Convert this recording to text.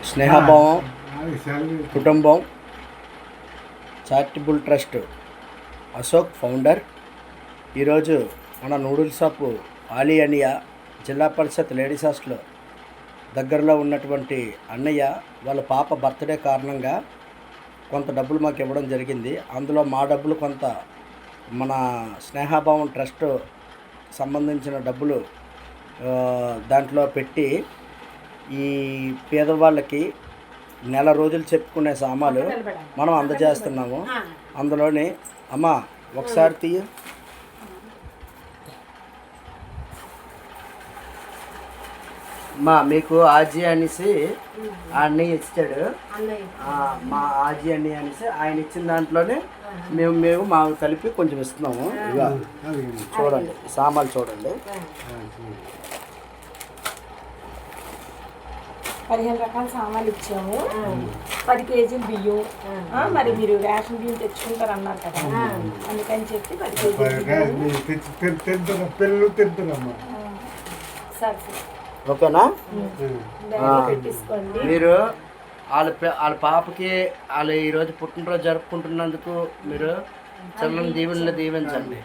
స్నేహభావం కుటుంబం charitable trust Ashok founder. ఈరోజు మన నూడిల్స్ షాప్ ఆలీ అనియా జిల్లా పరిషత్ లేడీస్ హాస్టల్ దగ్గరలో ఉన్నటువంటి అన్నయ్య వాళ్ళ పాప బర్త్డే కారణంగా కొంత డబ్బులు మాకు ఇవ్వడం జరిగింది. అందులో మా డబ్బులు కొంత మన స్నేహభావం ట్రస్ట్ సంబంధించిన డబ్బులు దాంట్లో పెట్టి ఈ పేదవాళ్ళకి నెల రోజులు చెప్పుకునే సామాన్లు మనం అందజేస్తున్నాము. అందులోని అమ్మ ఒకసారి తీయ మీకు ఆజీ అనేసి అన్నయ్య ఇచ్చాడు. మా ఆజీ అన్నయ్య అనేసి ఆయన ఇచ్చిన దాంట్లోనే మేము మాకు కలిపి కొంచెం ఇస్తున్నాము. ఇక చూడండి సామాన్లు చూడండి. 15 రకాల సామాన్లు ఇచ్చాము. 10 కేజీలు బియ్యం. మరి మీరు రేషన్ బియ్యం తెచ్చుకుంటారు అన్నారు కదా, అందుకని చెప్పి 10 కేజీలు సరే ఓకేనా. పెట్టించుకోండి. మీరు వాళ్ళ పాపకి వాళ్ళు ఈరోజు పుట్టినరోజు జరుపుకుంటున్నందుకు మీరు చల్లని దీవెనలు దీవించండి.